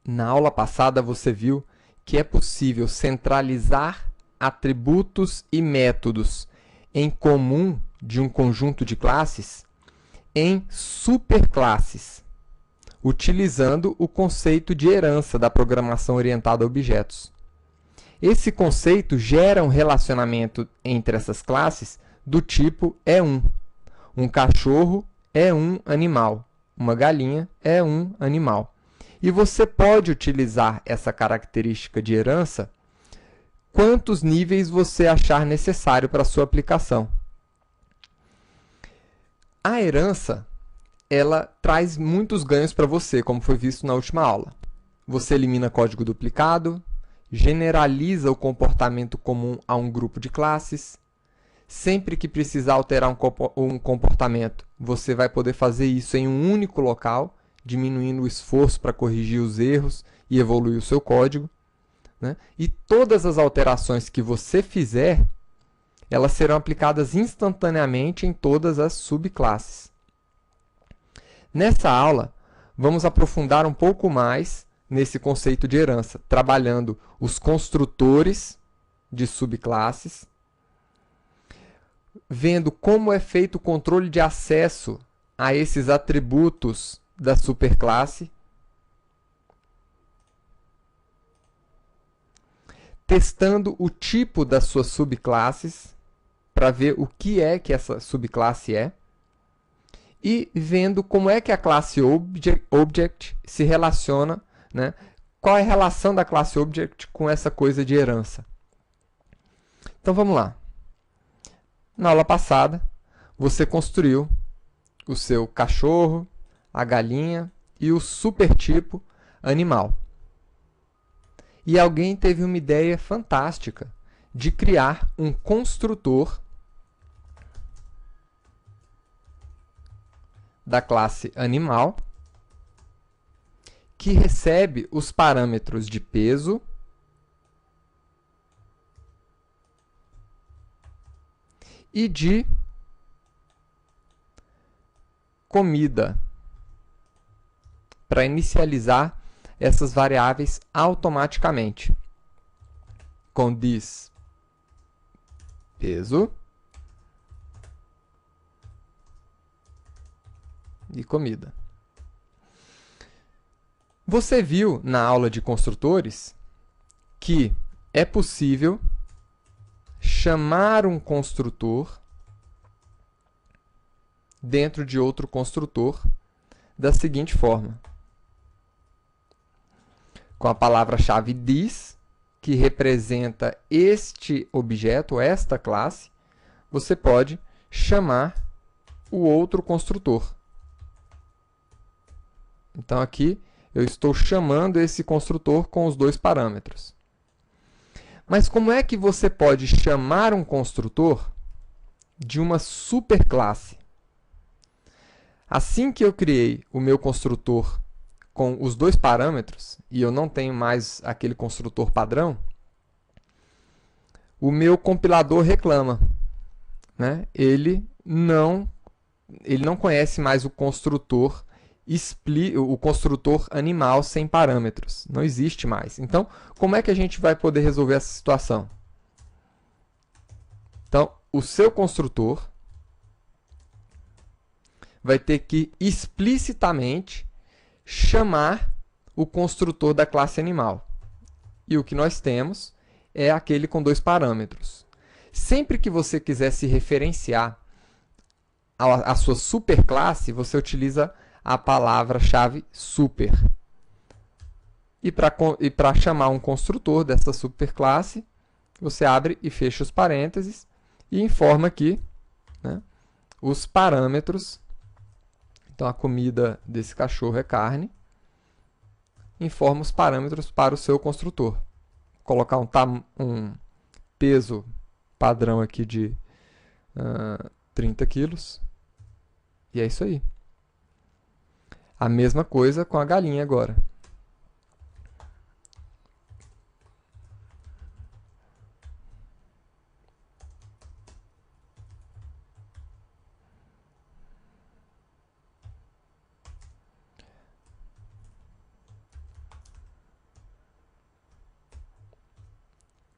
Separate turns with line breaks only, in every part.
Na aula passada você viu que é possível centralizar atributos e métodos em comum de um conjunto de classes em superclasses, utilizando o conceito de herança da programação orientada a objetos. Esse conceito gera um relacionamento entre essas classes do tipo E1. Um cachorro é um animal, uma galinha é um animal. E você pode utilizar essa característica de herança quantos níveis você achar necessário para a sua aplicação. A herança, ela traz muitos ganhos para você, como foi visto na última aula. Você elimina código duplicado, generaliza o comportamento comum a um grupo de classes. Sempre que precisar alterar um comportamento, você vai poder fazer isso em um único local, diminuindo o esforço para corrigir os erros e evoluir o seu código, né? E todas as alterações que você fizer, elas serão aplicadas instantaneamente em todas as subclasses. Nessa aula, vamos aprofundar um pouco mais nesse conceito de herança, trabalhando os construtores de subclasses, vendo como é feito o controle de acesso a esses atributos da superclasse, testando o tipo das suas subclasses para ver o que é que essa subclasse é, e vendo como é que a classe Object se relaciona, né? Qual é a relação da classe Object com essa coisa de herança. Então vamos lá. Na aula passada, você construiu o seu cachorro, a galinha e o supertipo animal. E alguém teve uma ideia fantástica de criar um construtor da classe animal que recebe os parâmetros de peso, e de comida, para inicializar essas variáveis automaticamente. Com this peso e comida. Você viu na aula de construtores que é possível chamar um construtor dentro de outro construtor da seguinte forma. Com a palavra-chave this, que representa este objeto, esta classe, você pode chamar o outro construtor. Então, aqui eu estou chamando esse construtor com os dois parâmetros. Mas como é que você pode chamar um construtor de uma superclasse? Assim que eu criei o meu construtor com os dois parâmetros, e eu não tenho mais aquele construtor padrão, o meu compilador reclama, né? Ele não conhece mais o construtor animal sem parâmetros. Não existe mais. Então, como é que a gente vai poder resolver essa situação? Então, o seu construtor vai ter que explicitamente chamar o construtor da classe animal. E o que nós temos é aquele com dois parâmetros. Sempre que você quiser se referenciar à sua superclasse, você utiliza a palavra-chave super. E para chamar um construtor dessa superclasse, você abre e fecha os parênteses e informa aqui, né, os parâmetros. Então, a comida desse cachorro é carne. Informa os parâmetros para o seu construtor. Vou colocar um peso padrão aqui de 30 quilos. E é isso aí. A mesma coisa com a galinha agora.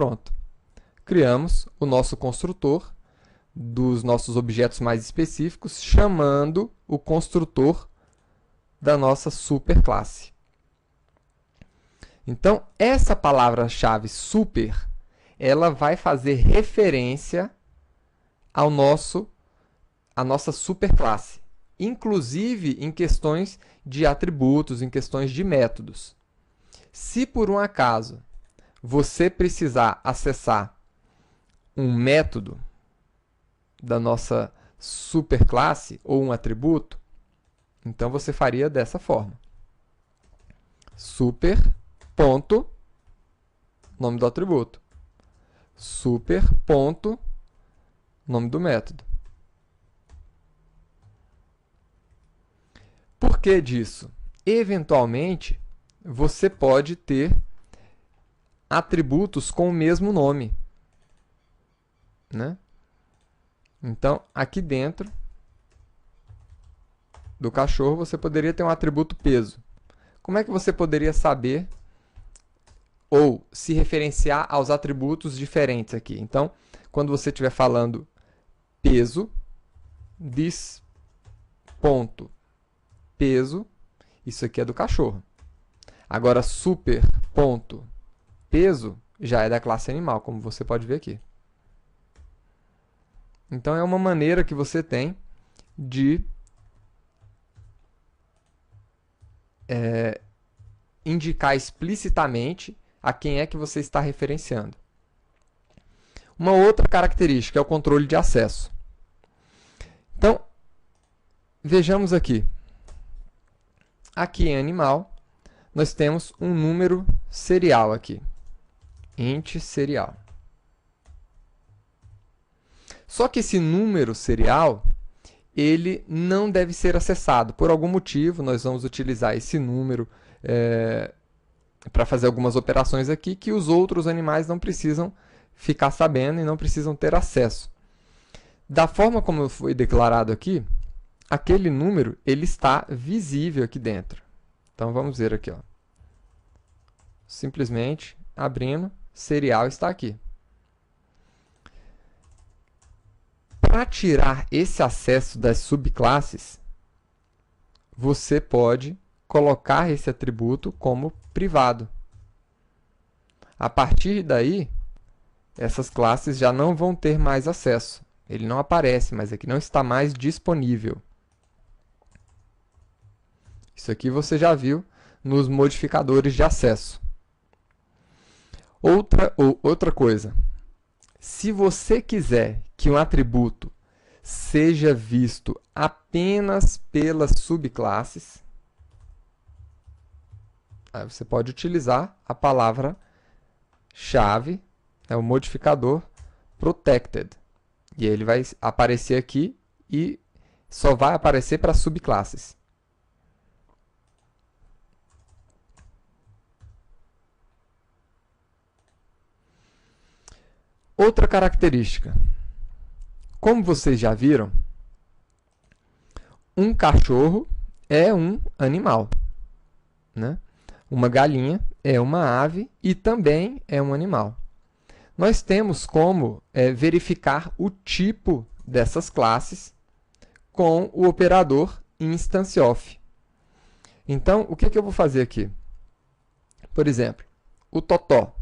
pronto. Criamos o nosso construtor dos nossos objetos mais específicos, chamando o construtor da nossa superclasse. Então, essa palavra-chave super, ela vai fazer referência à nossa superclasse, inclusive em questões de atributos, em questões de métodos. Se por um acaso você precisar acessar um método da nossa superclasse ou um atributo, então você faria dessa forma. Super, ponto, nome do atributo. Super, ponto, nome do método. Por que disso? Eventualmente, você pode ter atributos com o mesmo nome, né? Então, aqui dentro do cachorro, você poderia ter um atributo peso. Como é que você poderia saber ou se referenciar aos atributos diferentes aqui? Então, quando você estiver falando peso, this ponto peso, isso aqui é do cachorro. Agora, super ponto peso já é da classe animal, como você pode ver aqui. Então, é uma maneira que você tem de indicar explicitamente a quem é que você está referenciando. Uma outra característica é o controle de acesso. Então, vejamos aqui. Aqui em animal, nós temos um número serial aqui. Int serial. Só que esse número serial, ele não deve ser acessado. Por algum motivo, nós vamos utilizar esse número para fazer algumas operações aqui que os outros animais não precisam ficar sabendo e não precisam ter acesso. Da forma como foi declarado aqui, aquele número ele está visível aqui dentro. Então, vamos ver aqui. Ó. Simplesmente abrindo, serial está aqui. Para tirar esse acesso das subclasses, você pode colocar esse atributo como privado. A partir daí, essas classes já não vão ter mais acesso. Ele não aparece, mas aqui não está mais disponível. Isso aqui você já viu nos modificadores de acesso. Outra coisa. Se você quiser que um atributo seja visto apenas pelas subclasses, aí você pode utilizar a palavra-chave, o modificador protected. E ele vai aparecer aqui e só vai aparecer para subclasses. Outra característica. Como vocês já viram, um cachorro é um animal, né? Uma galinha é uma ave e também é um animal. Nós temos como verificar o tipo dessas classes com o operador instance_of. Então, o que eu vou fazer aqui? Por exemplo, o Totó.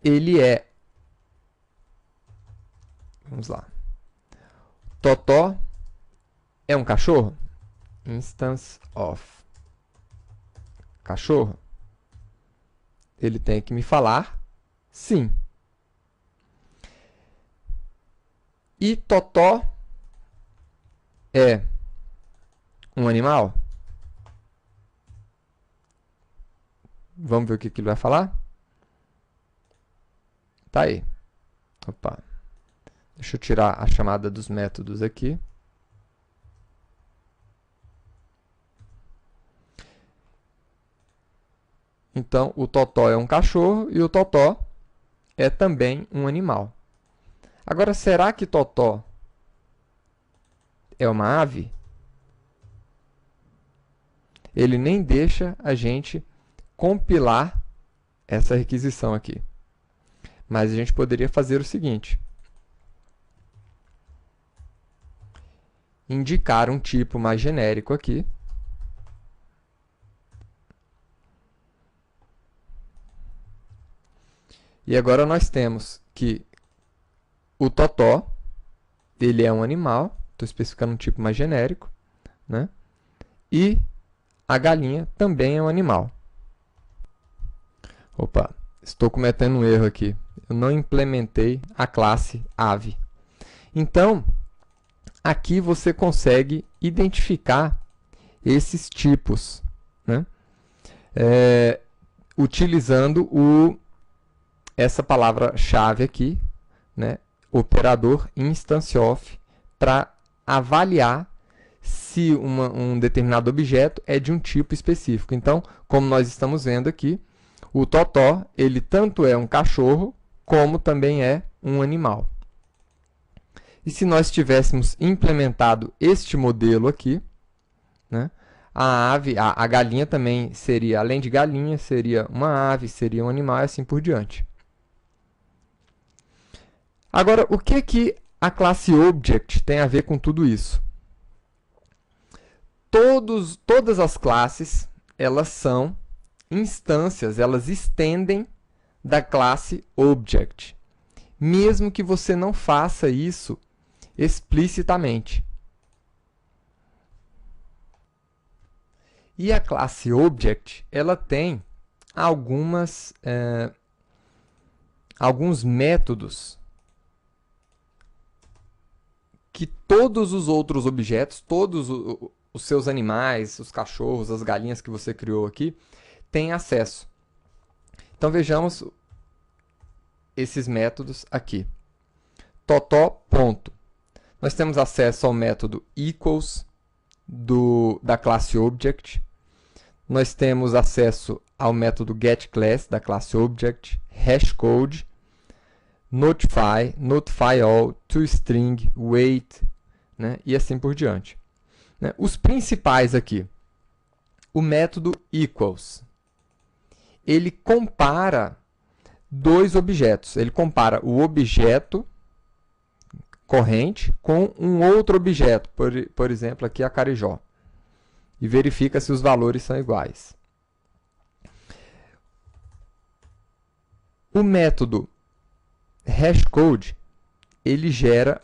Ele é... Vamos lá. Totó é um cachorro? Instance_of. Cachorro. Ele tem que me falar sim. E Totó é um animal? Vamos ver o que ele vai falar? Tá aí. Opa. Deixa eu tirar a chamada dos métodos aqui. Então, o Totó é um cachorro e o Totó é também um animal. Agora, será que Totó é uma ave? Ele nem deixa a gente compilar essa requisição aqui. Mas a gente poderia fazer o seguinte: indicar um tipo mais genérico aqui. E agora nós temos que o totó, ele é um animal, estou especificando um tipo mais genérico, né? E a galinha também é um animal. Opa, estou cometendo um erro aqui. Eu não implementei a classe ave. Então, aqui você consegue identificar esses tipos, né? Utilizando essa palavra-chave aqui, né? Operador instance_of, para avaliar se um determinado objeto é de um tipo específico. Então, como nós estamos vendo aqui, o totó, ele tanto é um cachorro, como também é um animal. E se nós tivéssemos implementado este modelo aqui, né, a galinha também seria, além de galinha, seria uma ave, seria um animal e assim por diante. Agora, o que a classe Object tem a ver com tudo isso? Todas as classes, elas são instâncias, elas estendem da classe Object, mesmo que você não faça isso explicitamente. E a classe Object, ela tem alguns métodos que todos os outros objetos, todos os seus animais, os cachorros, as galinhas que você criou aqui, têm acesso. Então, vejamos esses métodos aqui. Totó, ponto. Nós temos acesso ao método equals da classe Object. Nós temos acesso ao método getClass da classe Object, hashCode, notify, notifyAll, toString, wait, né? E assim por diante. Né? Os principais aqui. O método equals. Ele compara dois objetos. Ele compara o objeto corrente com um outro objeto, por exemplo, aqui a carijó, e verifica se os valores são iguais. O método hashCode, ele gera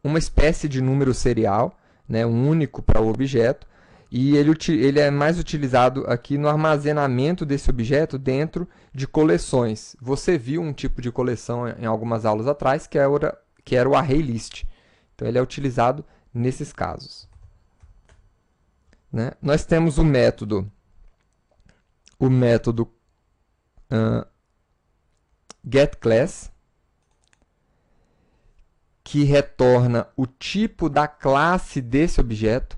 uma espécie de número serial, né, único para o objeto, e ele é mais utilizado aqui no armazenamento desse objeto dentro de coleções. Você viu um tipo de coleção em algumas aulas atrás, que era o ArrayList. Então, ele é utilizado nesses casos. Né? Nós temos o método getClass, que retorna o tipo da classe desse objeto.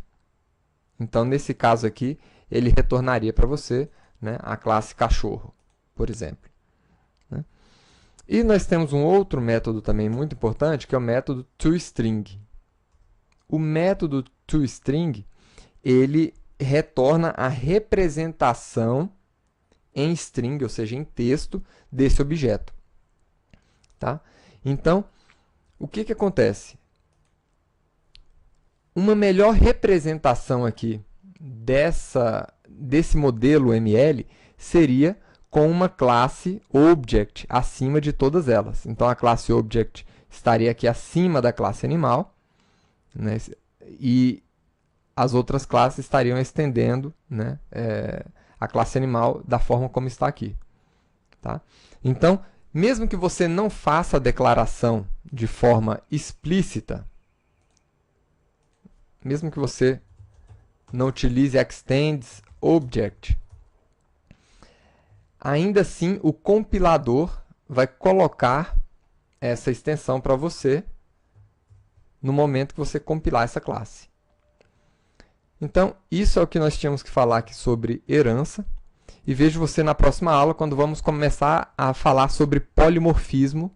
Então, nesse caso aqui, ele retornaria para você, né, a classe cachorro, por exemplo. Né? E nós temos um outro método também muito importante, que é o método toString. O método toString, ele retorna a representação em string, ou seja, em texto, desse objeto. Tá? Então, o que acontece? Uma melhor representação aqui desse modelo ML seria com uma classe Object acima de todas elas. Então, a classe Object estaria aqui acima da classe animal, né? E as outras classes estariam estendendo, né, a classe animal da forma como está aqui. Tá? Então, mesmo que você não faça a declaração de forma explícita, mesmo que você não utilize extends object, ainda assim o compilador vai colocar essa extensão para você no momento que você compilar essa classe. Então, isso é o que nós tínhamos que falar aqui sobre herança. E vejo você na próxima aula, quando vamos começar a falar sobre polimorfismo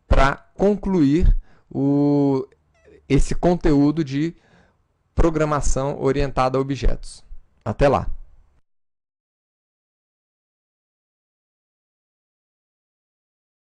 para concluir esse conteúdo de programação orientada a objetos. Até lá!